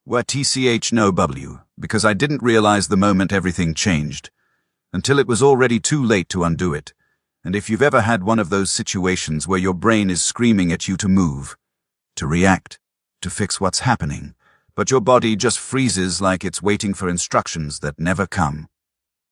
Were TCH no W, because I didn't realize the moment everything changed, until it was already too late to undo it. And if you've ever had one of those situations where your brain is screaming at you to move, to react, to fix what's happening, but your body just freezes like it's waiting for instructions that never come,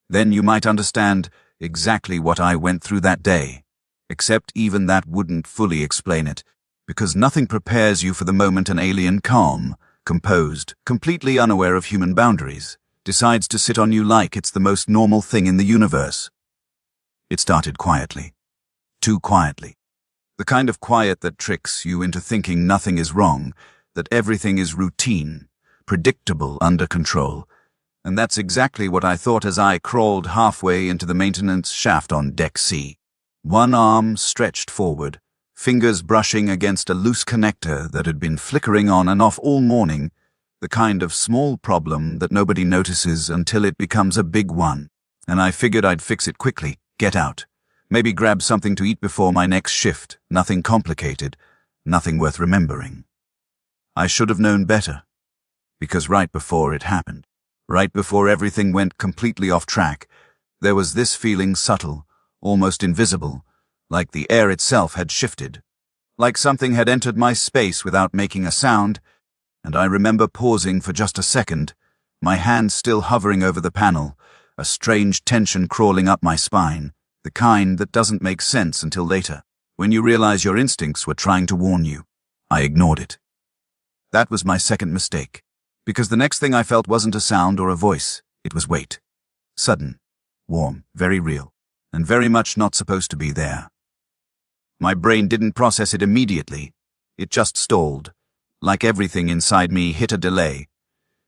then you might understand exactly what I went through that day. Except even that wouldn't fully explain it, because nothing prepares you for the moment an alien calm, composed, completely unaware of human boundaries, decides to sit on you like it's the most normal thing in the universe. It started quietly. Too quietly. The kind of quiet that tricks you into thinking nothing is wrong, that everything is routine, predictable, under control. And that's exactly what I thought as I crawled halfway into the maintenance shaft on Deck C. One arm stretched forward, fingers brushing against a loose connector that had been flickering on and off all morning, the kind of small problem that nobody notices until it becomes a big one. And I figured I'd fix it quickly, get out, maybe grab something to eat before my next shift, nothing complicated, nothing worth remembering. I should have known better, because right before it happened, right before everything went completely off track, there was this feeling subtle, almost invisible, like the air itself had shifted, like something had entered my space without making a sound, and I remember pausing for just a second, my hand still hovering over the panel, a strange tension crawling up my spine, the kind that doesn't make sense until later, when you realize your instincts were trying to warn you. I ignored it. That was my second mistake, because the next thing I felt wasn't a sound or a voice, it was weight. Sudden, warm, very real, and very much not supposed to be there. My brain didn't process it immediately. It just stalled, like everything inside me hit a delay,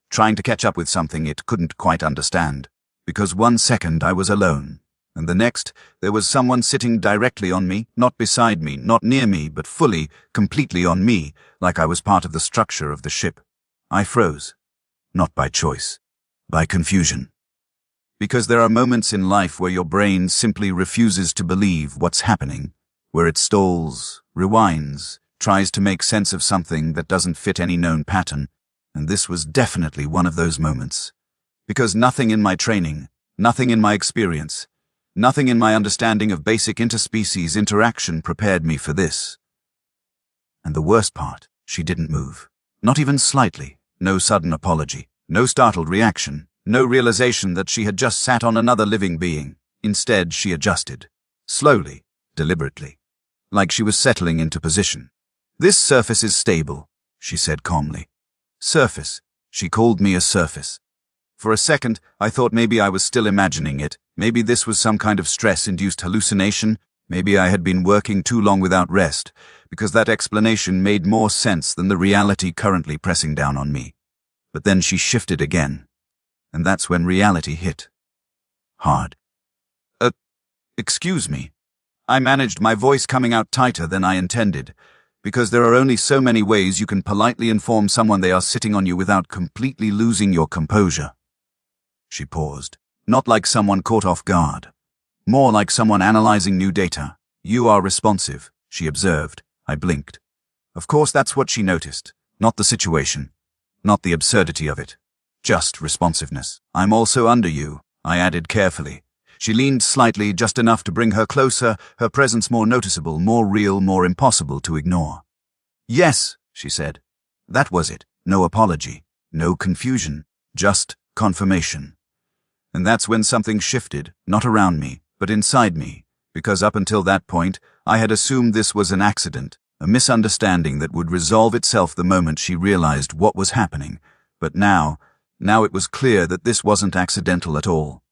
trying to catch up with something it couldn't quite understand, because 1 second I was alone, and the next there was someone sitting directly on me, not beside me, not near me, but fully, completely on me, like I was part of the structure of the ship. I froze, not by choice, by confusion. Because there are moments in life where your brain simply refuses to believe what's happening, where it stalls, rewinds, tries to make sense of something that doesn't fit any known pattern, and this was definitely one of those moments. Because nothing in my training, nothing in my experience, nothing in my understanding of basic interspecies interaction prepared me for this. And the worst part, she didn't move. Not even slightly, no sudden apology, no startled reaction, no realization that she had just sat on another living being. Instead, she adjusted, slowly, deliberately, like she was settling into position. "This surface is stable," she said calmly. Surface. She called me a surface. For a second, I thought maybe I was still imagining it. Maybe this was some kind of stress-induced hallucination. Maybe I had been working too long without rest, because that explanation made more sense than the reality currently pressing down on me. But then she shifted again, and that's when reality hit. Hard. Excuse me. I managed my voice coming out tighter than I intended, because there are only so many ways you can politely inform someone they are sitting on you without completely losing your composure. She paused, not like someone caught off guard, more like someone analyzing new data. "You are responsive," she observed. I blinked. Of course that's what she noticed, not the situation, not the absurdity of it, just responsiveness. "I'm also under you," I added carefully. She leaned slightly, just enough to bring her closer, her presence more noticeable, more real, more impossible to ignore. "Yes," she said. That was it. No apology, no confusion, just confirmation. And that's when something shifted, not around me, but inside me, because up until that point, I had assumed this was an accident, a misunderstanding that would resolve itself the moment she realized what was happening. But now it was clear that this wasn't accidental at all.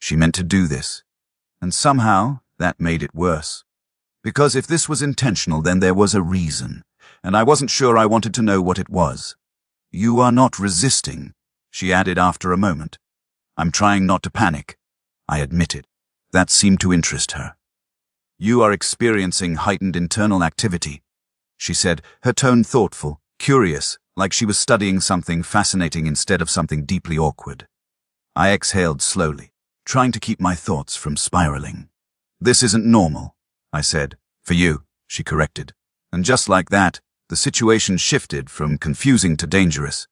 She meant to do this. And somehow, that made it worse. Because if this was intentional, then there was a reason, and I wasn't sure I wanted to know what it was. "You are not resisting," she added after a moment. "I'm trying not to panic," I admitted. That seemed to interest her. "You are experiencing heightened internal activity," she said, her tone thoughtful, curious, like she was studying something fascinating instead of something deeply awkward. I exhaled slowly, trying to keep my thoughts from spiraling. "This isn't normal," I said. "For you," she corrected. And just like that, the situation shifted from confusing to dangerous.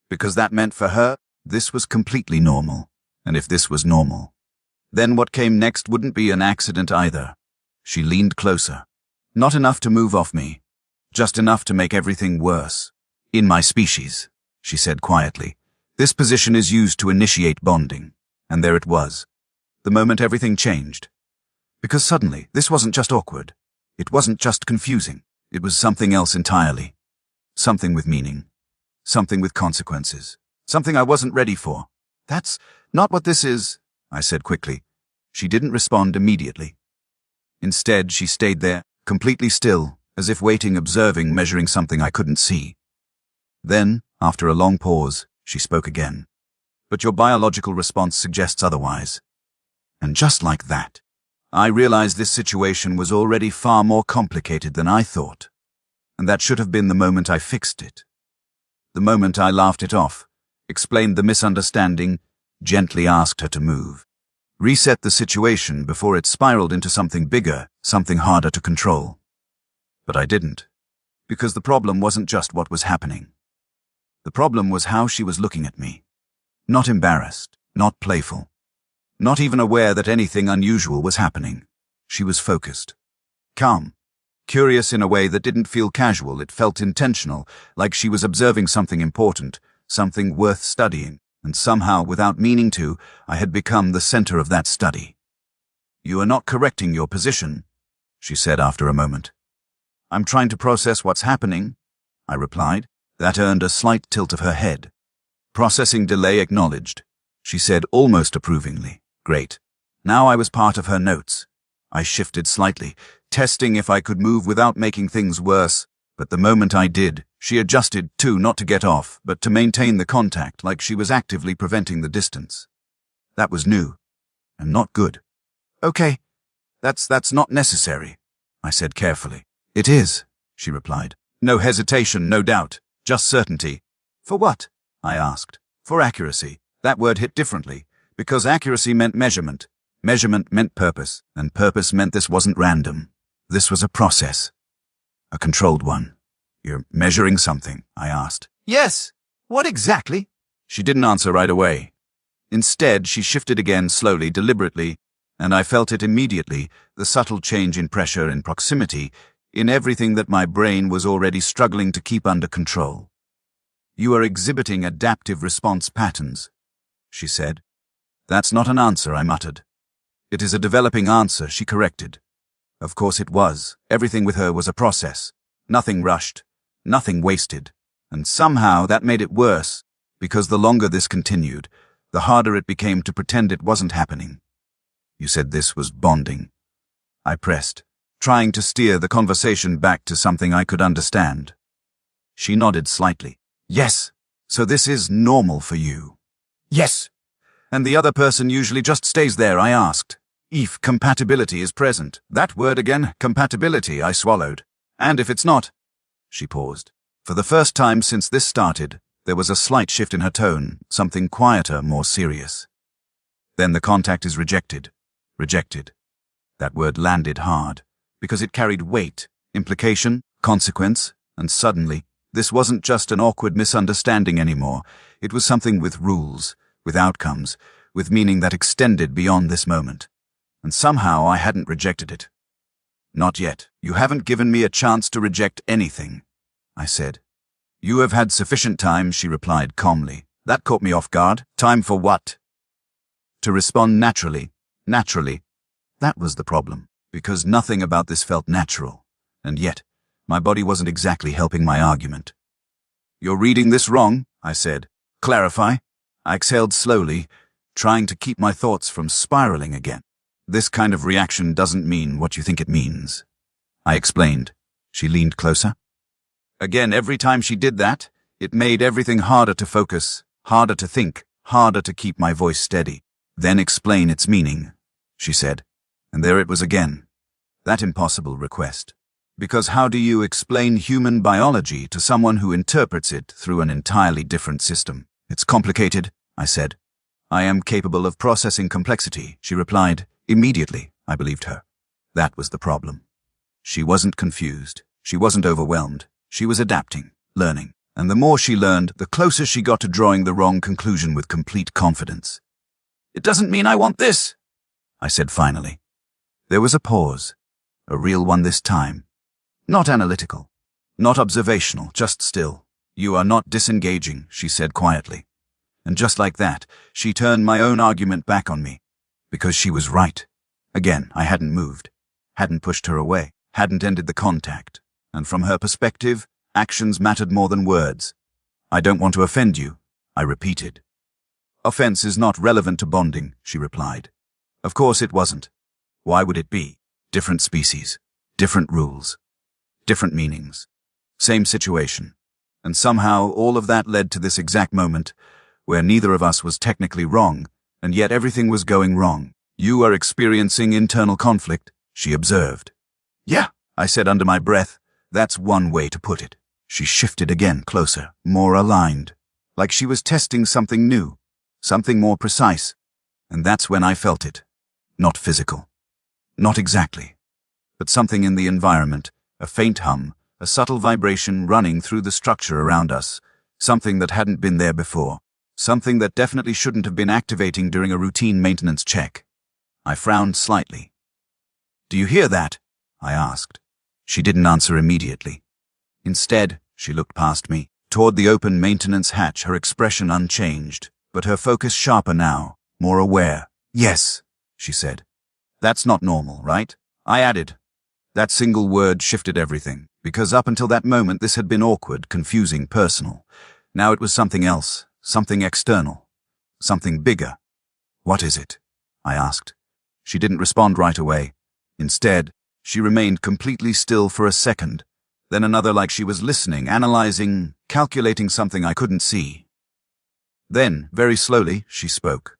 because that meant for her, this was completely normal. And if this was normal, then what came next wouldn't be an accident either. She leaned closer. Not enough to move off me, just enough to make everything worse. In my species, she said quietly, this position is used to initiate bonding. And there it was. The moment everything changed. Because suddenly, this wasn't just awkward. It wasn't just confusing. It was something else entirely. Something with meaning. Something with consequences. Something I wasn't ready for. That's not what this is, I said quickly. She didn't respond immediately. Instead, she stayed there, completely still, as if waiting, observing, measuring something I couldn't see. Then, after a long pause, she spoke again. But your biological response suggests otherwise. And just like that, I realized this situation was already far more complicated than I thought. And that should have been the moment I fixed it. The moment I laughed it off, explained the misunderstanding, gently asked her to move. Reset the situation before it spiraled into something bigger, something harder to control. But I didn't, because the problem wasn't just what was happening. The problem was how she was looking at me. Not embarrassed, not playful, not even aware that anything unusual was happening. She was focused, calm, curious in a way that didn't feel casual. It felt intentional, like she was observing something important, something worth studying, and somehow, without meaning to, I had become the center of that study. You are not correcting your position, she said after a moment. I'm trying to process what's happening, I replied. That earned a slight tilt of her head. Processing delay acknowledged, she said almost approvingly. Great. Now I was part of her notes. I shifted slightly, testing if I could move without making things worse, but the moment I did, she adjusted too, not to get off, but to maintain the contact, like she was actively preventing the distance. That was new, and not good. Okay, that's not necessary, I said carefully. It is, she replied. No hesitation, no doubt, just certainty. For what? I asked. For accuracy. That word hit differently, because accuracy meant measurement. Measurement meant purpose, and purpose meant this wasn't random. This was a process. A controlled one. You're measuring something, I asked. Yes. What exactly? She didn't answer right away. Instead, she shifted again slowly, deliberately, and I felt it immediately, the subtle change in pressure, in proximity, in everything that my brain was already struggling to keep under control. You are exhibiting adaptive response patterns, she said. That's not an answer, I muttered. It is a developing answer, she corrected. Of course it was. Everything with her was a process. Nothing rushed, nothing wasted. And somehow that made it worse, because the longer this continued, the harder it became to pretend it wasn't happening. You said this was bonding. I pressed, trying to steer the conversation back to something I could understand. She nodded slightly. Yes, so this is normal for you. Yes. And the other person usually just stays there, I asked. If compatibility is present. That word again, compatibility, I swallowed. And if it's not? She paused. For the first time since this started, there was a slight shift in her tone, something quieter, more serious. Then the contact is rejected. Rejected. That word landed hard, because it carried weight, implication, consequence, and suddenly, this wasn't just an awkward misunderstanding anymore. It was something with rules, with outcomes, with meaning that extended beyond this moment. And somehow I hadn't rejected it. Not yet. You haven't given me a chance to reject anything, I said. You have had sufficient time, she replied calmly. That caught me off guard. Time for what? To respond naturally. Naturally. That was the problem, because nothing about this felt natural. And yet, my body wasn't exactly helping my argument. You're reading this wrong, I said. Clarify. I exhaled slowly, trying to keep my thoughts from spiraling again. This kind of reaction doesn't mean what you think it means, I explained. She leaned closer. Again, every time she did that, it made everything harder to focus, harder to think, harder to keep my voice steady. Then explain its meaning, she said. And there it was again, that impossible request. Because how do you explain human biology to someone who interprets it through an entirely different system? It's complicated, I said. I am capable of processing complexity, she replied. Immediately, I believed her. That was the problem. She wasn't confused. She wasn't overwhelmed. She was adapting, learning. And the more she learned, the closer she got to drawing the wrong conclusion with complete confidence. "It doesn't mean I want this," I said finally. There was a pause, a real one this time. Not analytical, not observational, just still. "You are not disengaging," she said quietly. And just like that, she turned my own argument back on me. Because she was right. Again, I hadn't moved, hadn't pushed her away, hadn't ended the contact. And from her perspective, actions mattered more than words. "I don't want to offend you," I repeated. "Offense is not relevant to bonding," she replied. Of course it wasn't. Why would it be? Different species, different rules, different meanings, same situation. And somehow all of that led to this exact moment where neither of us was technically wrong, and yet everything was going wrong. "You are experiencing internal conflict," she observed. "Yeah," I said under my breath. "That's one way to put it." She shifted again, closer, more aligned, like she was testing something new, something more precise. And that's when I felt it. Not physical. Not exactly. But something in the environment, a faint hum, a subtle vibration running through the structure around us, something that hadn't been there before, something that definitely shouldn't have been activating during a routine maintenance check. I frowned slightly. "Do you hear that?" I asked. She didn't answer immediately. Instead, she looked past me, toward the open maintenance hatch, her expression unchanged, but her focus sharper now, more aware. "Yes," she said. "That's not normal, right?" I added. That single word shifted everything, because up until that moment this had been awkward, confusing, personal. Now it was something else, something external, something bigger. "What is it?" I asked. She didn't respond right away. Instead, she remained completely still for a second, then another, like she was listening, analyzing, calculating something I couldn't see. Then, very slowly, she spoke.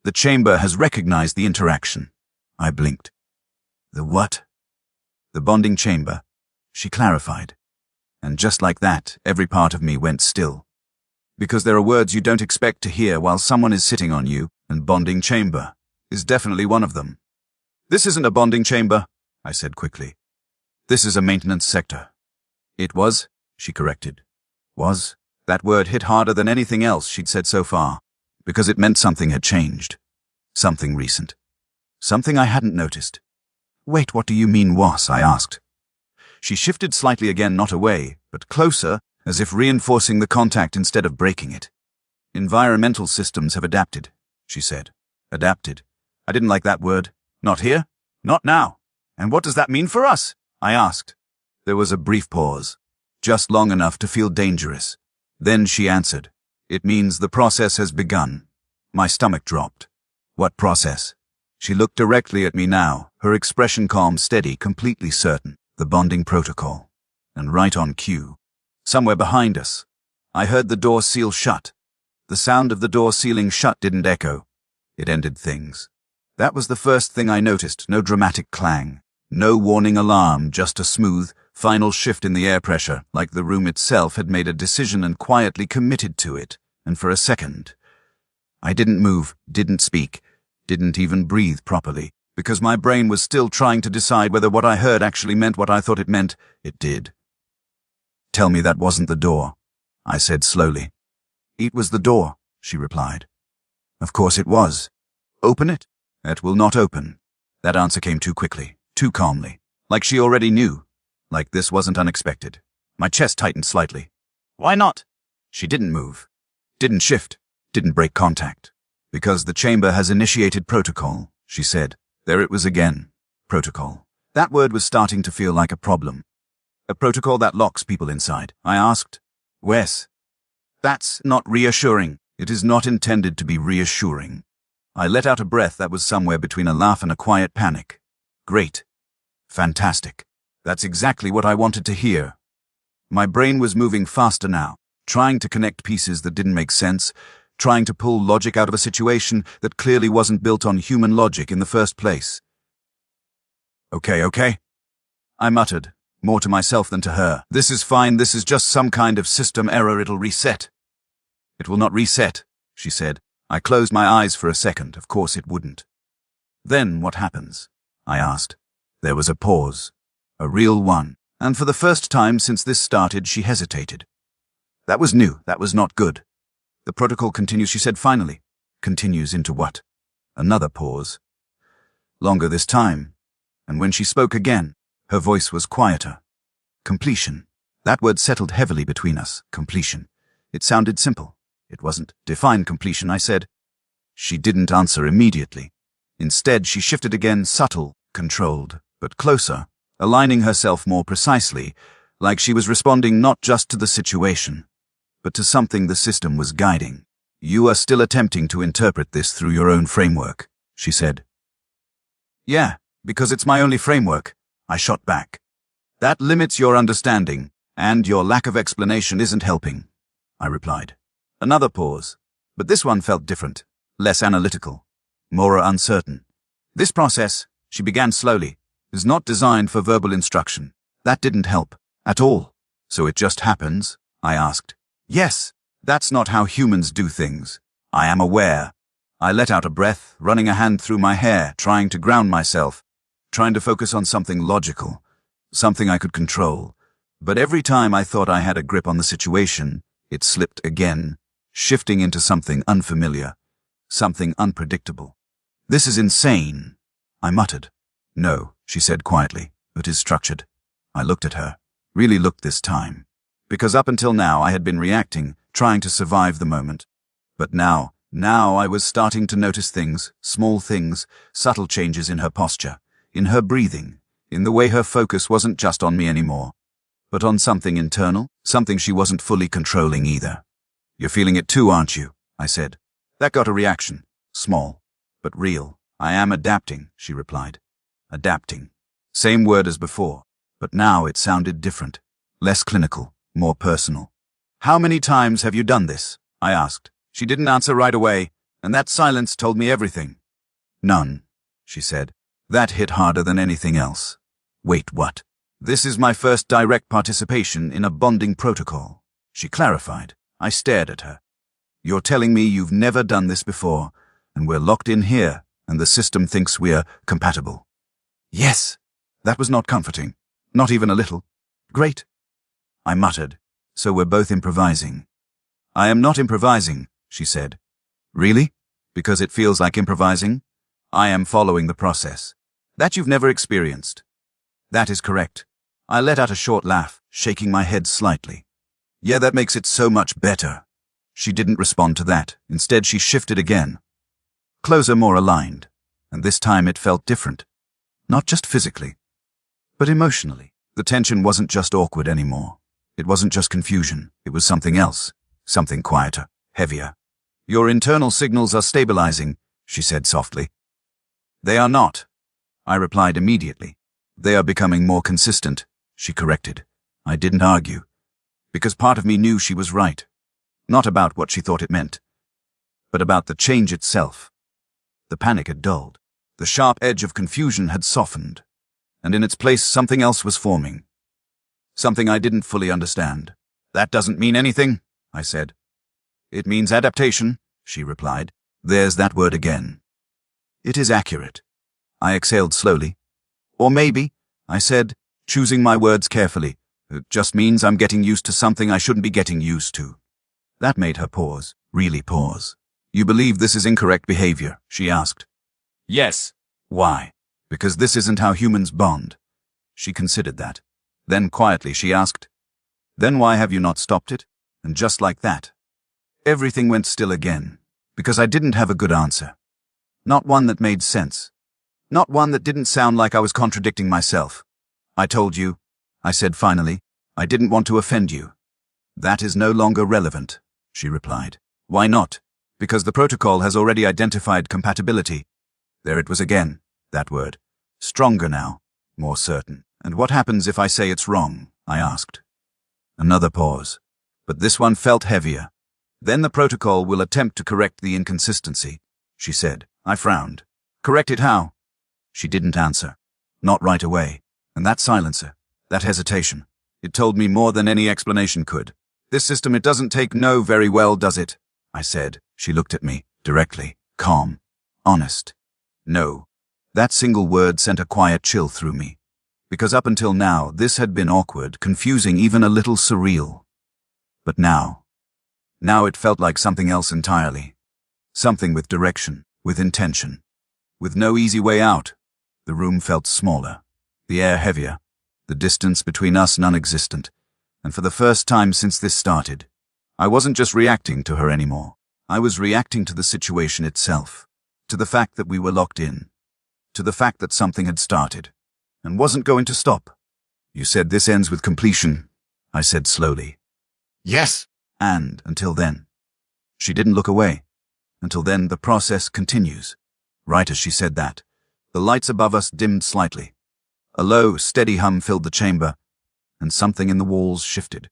"The chamber has recognized the interaction." I blinked. "The what?" "The bonding chamber," she clarified. And just like that, every part of me went still. Because there are words you don't expect to hear while someone is sitting on you, and bonding chamber is definitely one of them. "This isn't a bonding chamber," I said quickly. "This is a maintenance sector." "It was," she corrected. "Was?" That word hit harder than anything else she'd said so far, because it meant something had changed. Something recent. Something I hadn't noticed. "Wait, what do you mean was?" I asked. She shifted slightly again, not away, but closer, as if reinforcing the contact instead of breaking it. "Environmental systems have adapted," she said. Adapted. I didn't like that word. Not here? Not now. "And what does that mean for us?" I asked. There was a brief pause, just long enough to feel dangerous. Then she answered. "It means the process has begun." My stomach dropped. "What process?" She looked directly at me now, her expression calm, steady, completely certain. "The bonding protocol." And right on cue. Somewhere behind us, I heard the door seal shut. The sound of the door sealing shut didn't echo. It ended things. That was the first thing I noticed. No dramatic clang. No warning alarm, just a smooth, final shift in the air pressure, like the room itself had made a decision and quietly committed to it. And for a second, I didn't move, didn't speak, didn't even breathe properly, because my brain was still trying to decide whether what I heard actually meant what I thought it meant. It did. "Tell me that wasn't the door," I said slowly. "It was the door," she replied. "Of course it was." "Open it?" "It will not open." That answer came too quickly, too calmly, like she already knew, like this wasn't unexpected. My chest tightened slightly. "Why not?" She didn't move, didn't shift, didn't break contact. "Because the chamber has initiated protocol," she said. There it was again. Protocol. That word was starting to feel like a problem. "A protocol that locks people inside?" I asked. "Wes, that's not reassuring." "It is not intended to be reassuring." I let out a breath that was somewhere between a laugh and a quiet panic. "Great. Fantastic. That's exactly what I wanted to hear." My brain was moving faster now, trying to connect pieces that didn't make sense, trying to pull logic out of a situation that clearly wasn't built on human logic in the first place. Okay. I muttered, more to myself than to her. "This is fine, this is just some kind of system error, it'll reset." "It will not reset," she said. I closed my eyes for a second. Of course it wouldn't. "Then what happens?" I asked. There was a pause. A real one. And for the first time since this started, she hesitated. That was new. That was not good. The protocol continues, she said finally. Continues into what? Another pause. Longer this time. And when she spoke again, her voice was quieter. Completion. That word settled heavily between us. Completion. It sounded simple. It wasn't. Define completion, I said. She didn't answer immediately. Instead, she shifted again, subtle, controlled, but closer, aligning herself more precisely, like she was responding not just to the situation, but to something the system was guiding. You are still attempting to interpret this through your own framework, she said. Yeah, because it's my only framework, I shot back. That limits your understanding, and your lack of explanation isn't helping, I replied. Another pause, but this one felt different, less analytical, more uncertain. This process, she began slowly, is not designed for verbal instruction. That didn't help, at all. So it just happens? I asked. Yes, that's not how humans do things. I am aware. I let out a breath, running a hand through my hair, trying to ground myself, trying to focus on something logical, something I could control. But every time I thought I had a grip on the situation, it slipped again, shifting into something unfamiliar, something unpredictable. This is insane, I muttered. No, she said quietly, it is structured. I looked at her, really looked this time. Because up until now I had been reacting, trying to survive the moment. But now I was starting to notice things, small things, subtle changes in her posture, in her breathing, in the way her focus wasn't just on me anymore, but on something internal, something she wasn't fully controlling either. You're feeling it too, aren't you? I said. That got a reaction, small, but real. I am adapting, she replied. Adapting. Same word as before, but now it sounded different, less clinical, more personal. How many times have you done this? I asked. She didn't answer right away, and that silence told me everything. None, she said. That hit harder than anything else. Wait, what? This is my first direct participation in a bonding protocol, she clarified. I stared at her. You're telling me you've never done this before, and we're locked in here, and the system thinks we're compatible. Yes. That was not comforting. Not even a little. Great. I muttered. So we're both improvising. I am not improvising, she said. Really? Because it feels like improvising? I am following the process. That you've never experienced. That is correct. I let out a short laugh, shaking my head slightly. Yeah, that makes it so much better. She didn't respond to that. Instead, she shifted again. Closer, more aligned. And this time it felt different. Not just physically, but emotionally. The tension wasn't just awkward anymore. It wasn't just confusion. It was something else. Something quieter, heavier. Your internal signals are stabilizing, she said softly. They are not, I replied immediately. They are becoming more consistent, she corrected. I didn't argue, because part of me knew she was right. Not about what she thought it meant, but about the change itself. The panic had dulled. The sharp edge of confusion had softened, and in its place something else was forming. Something I didn't fully understand. That doesn't mean anything, I said. It means adaptation, she replied. There's that word again. It is accurate. I exhaled slowly. Or maybe, I said, choosing my words carefully, it just means I'm getting used to something I shouldn't be getting used to. That made her pause, really pause. You believe this is incorrect behavior, she asked. Yes. Why? Because this isn't how humans bond. She considered that. Then quietly she asked, Then why have you not stopped it? And just like that, everything went still again, because I didn't have a good answer. Not one that made sense. Not one that didn't sound like I was contradicting myself. I told you, I said finally, I didn't want to offend you. That is no longer relevant, she replied. Why not? Because the protocol has already identified compatibility. There it was again, that word. Stronger now, more certain. And what happens if I say it's wrong? I asked. Another pause. But this one felt heavier. Then the protocol will attempt to correct the inconsistency, she said. I frowned. Correct it how? She didn't answer. Not right away. And that silencer, that hesitation, it told me more than any explanation could. This system, it doesn't take no very well, does it? I said. She looked at me, directly, calm, honest. No. That single word sent a quiet chill through me. Because up until now, this had been awkward, confusing, even a little surreal. But now it felt like something else entirely. Something with direction, with intention, with no easy way out. The room felt smaller, the air heavier, the distance between us non-existent. And for the first time since this started, I wasn't just reacting to her anymore. I was reacting to the situation itself, to the fact that we were locked in, to the fact that something had started, and wasn't going to stop. You said this ends with completion, I said slowly. Yes. And until then. She didn't look away. Until then, the process continues. Right as she said that, the lights above us dimmed slightly. A low, steady hum filled the chamber, and something in the walls shifted.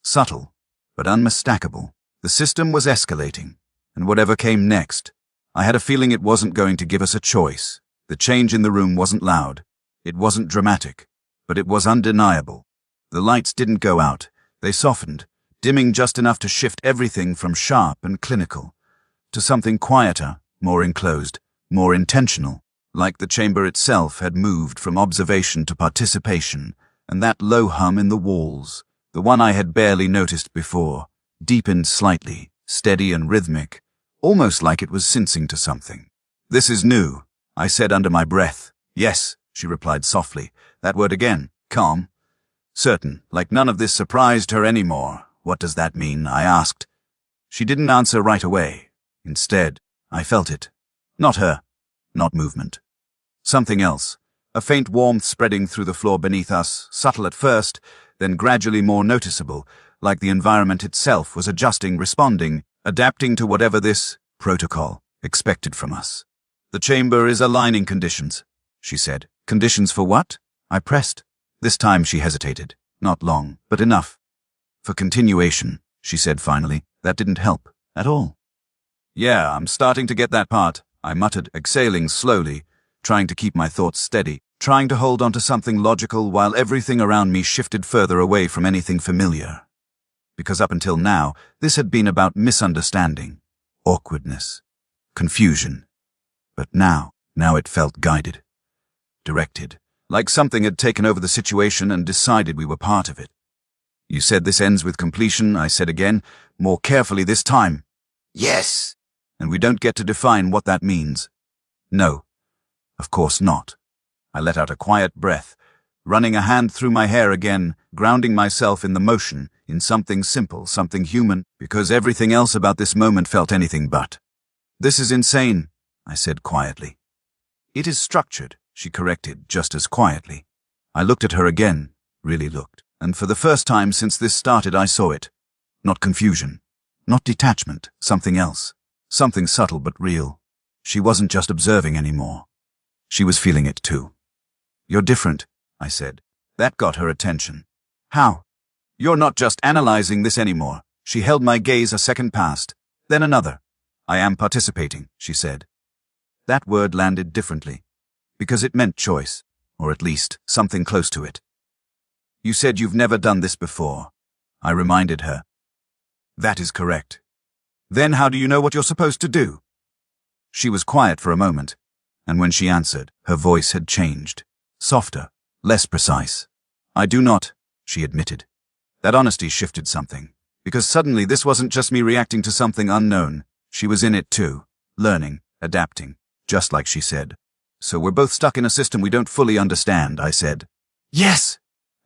Subtle, but unmistakable. The system was escalating, and whatever came next, I had a feeling it wasn't going to give us a choice. The change in the room wasn't loud. It wasn't dramatic, but it was undeniable. The lights didn't go out. They softened, dimming just enough to shift everything from sharp and clinical to something quieter, more enclosed, more intentional, like the chamber itself had moved from observation to participation, and that low hum in the walls, the one I had barely noticed before, deepened slightly, steady and rhythmic, almost like it was sensing to something. "This is new," I said under my breath. "Yes," she replied softly. That word again, calm. Certain, like none of this surprised her anymore. "What does that mean?" I asked. She didn't answer right away. Instead, I felt it. Not her. Not movement. Something else. A faint warmth spreading through the floor beneath us, subtle at first, then gradually more noticeable, like the environment itself was adjusting, responding, adapting to whatever this protocol expected from us. "The chamber is aligning conditions," she said. "Conditions for what?" I pressed. This time she hesitated. Not long, but enough. "For continuation," she said finally. That didn't help at all. "Yeah, I'm starting to get that part," I muttered, exhaling slowly, trying to keep my thoughts steady, trying to hold on to something logical while everything around me shifted further away from anything familiar. Because up until now, this had been about misunderstanding, awkwardness, confusion. But now it felt guided, directed, like something had taken over the situation and decided we were part of it. "You said this ends with completion," I said again, more carefully this time. Yes. "And we don't get to define what that means." "No, of course not." I let out a quiet breath, running a hand through my hair again, grounding myself in the motion, in something simple, something human, because everything else about this moment felt anything but. "This is insane," I said quietly. "It is structured," she corrected just as quietly. I looked at her again, really looked, and for the first time since this started I saw it. Not confusion, not detachment, something else. Something subtle but real. She wasn't just observing anymore. She was feeling it too. "You're different," I said. That got her attention. "How?" "You're not just analyzing this anymore." She held my gaze a second past, then another. "I am participating," she said. That word landed differently, because it meant choice, or at least something close to it. "You said you've never done this before," I reminded her. "That is correct." "Then how do you know what you're supposed to do?" She was quiet for a moment, and when she answered, her voice had changed. Softer, less precise. "I do not," she admitted. That honesty shifted something, because suddenly this wasn't just me reacting to something unknown. She was in it too, learning, adapting, just like she said. "So we're both stuck in a system we don't fully understand," I said. "Yes!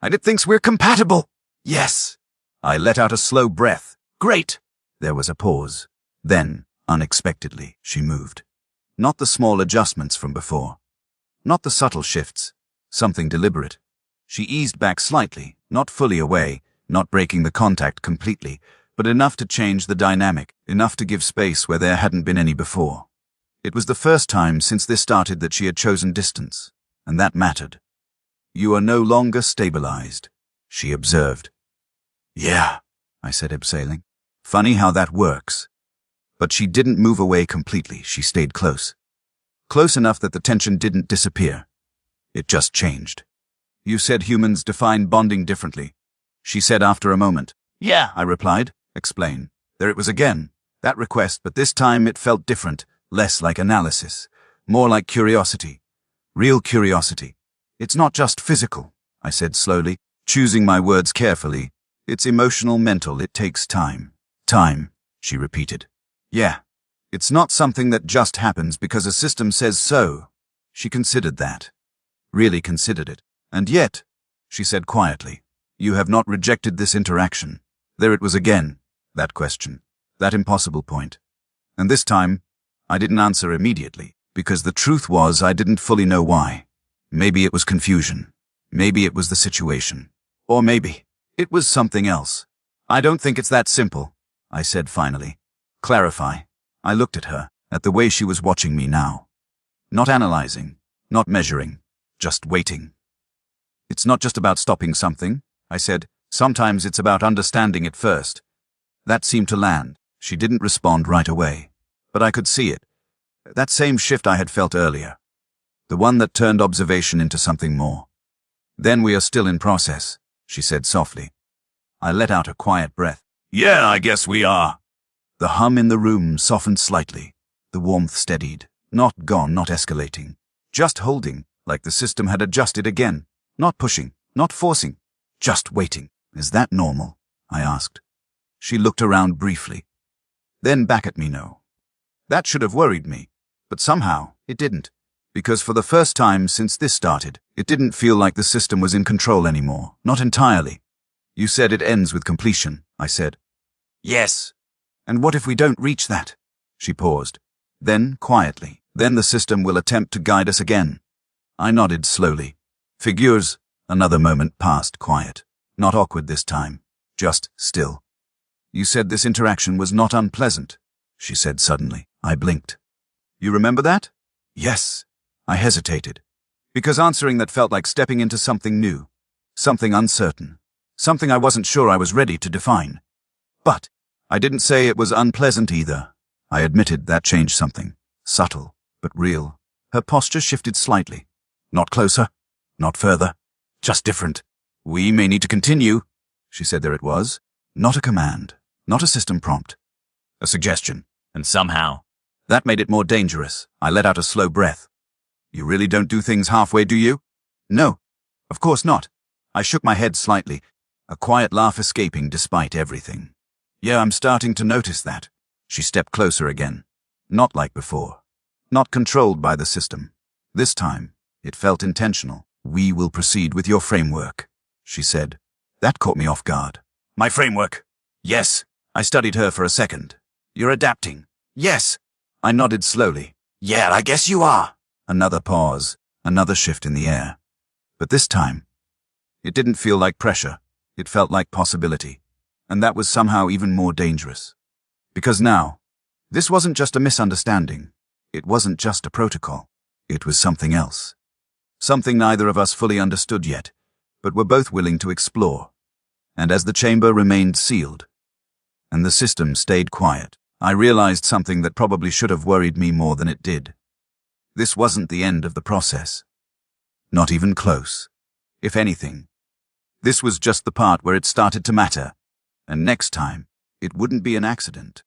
And it thinks we're compatible!" "Yes!" I let out a slow breath. "Great!" There was a pause. Then, unexpectedly, she moved. Not the small adjustments from before. Not the subtle shifts. Something deliberate. She eased back slightly, not fully away, not breaking the contact completely, but enough to change the dynamic, enough to give space where there hadn't been any before. It was the first time since this started that she had chosen distance, and that mattered. "You are no longer stabilized," she observed. "Yeah," I said, exhaling. Funny how that works. But she didn't move away completely. She stayed close. Close enough that the tension didn't disappear. It just changed. "You said humans define bonding differently," she said after a moment. "Yeah," I replied. "Explain." There it was again, that request, but this time it felt different, less like analysis, more like curiosity. Real curiosity. "It's not just physical," I said slowly, choosing my words carefully. It's emotional, mental, it takes time. Time, she repeated. Yeah. It's not something that just happens because a system says so. She considered that. Really considered it. And yet, she said quietly, you have not rejected this interaction. There it was again, that question, that impossible point. And this time, I didn't answer immediately, because the truth was I didn't fully know why. Maybe it was confusion. Maybe it was the situation. Or maybe it was something else. I don't think it's that simple, I said finally. Clarify. I looked at her, at the way she was watching me now. Not analyzing, not measuring, just waiting. It's not just about stopping something, I said. Sometimes it's about understanding it first. That seemed to land. She didn't respond right away. But I could see it. That same shift I had felt earlier. The one that turned observation into something more. Then we are still in process, she said softly. I let out a quiet breath. Yeah, I guess we are. The hum in the room softened slightly. The warmth steadied. Not gone, not escalating. Just holding, like the system had adjusted again. Not pushing, not forcing. Just waiting. Is that normal? I asked. She looked around briefly. Then back at me, no. That should have worried me. But somehow, it didn't. Because for the first time since this started, it didn't feel like the system was in control anymore. Not entirely. You said it ends with completion, I said. Yes. And what if we don't reach that? She paused. Then, quietly, then the system will attempt to guide us again. I nodded slowly. Figures. Another moment passed, quiet. Not awkward this time. Just still. You said this interaction was not unpleasant, she said suddenly. I blinked. You remember that? Yes. I hesitated. Because answering that felt like stepping into something new. Something uncertain. Something I wasn't sure I was ready to define. But I didn't say it was unpleasant either. I admitted that changed something. Subtle, but real. Her posture shifted slightly. Not closer. Not further. Just different. We may need to continue, she said. There it was. Not a command. Not a system prompt. A suggestion. And somehow, that made it more dangerous. I let out a slow breath. You really don't do things halfway, do you? No. Of course not. I shook my head slightly, a quiet laugh escaping despite everything. Yeah, I'm starting to notice that. She stepped closer again. Not like before. Not controlled by the system. This time, it felt intentional. We will proceed with your framework, she said. That caught me off guard. My framework? Yes. I studied her for a second. You're adapting? Yes. I nodded slowly. Yeah, I guess you are. Another pause, another shift in the air. But this time, it didn't feel like pressure. It felt like possibility. And that was somehow even more dangerous. Because now, this wasn't just a misunderstanding. It wasn't just a protocol. It was something else. Something neither of us fully understood yet, but were both willing to explore. And as the chamber remained sealed, and the system stayed quiet, I realized something that probably should have worried me more than it did. This wasn't the end of the process. Not even close. If anything, this was just the part where it started to matter. And next time, it wouldn't be an accident.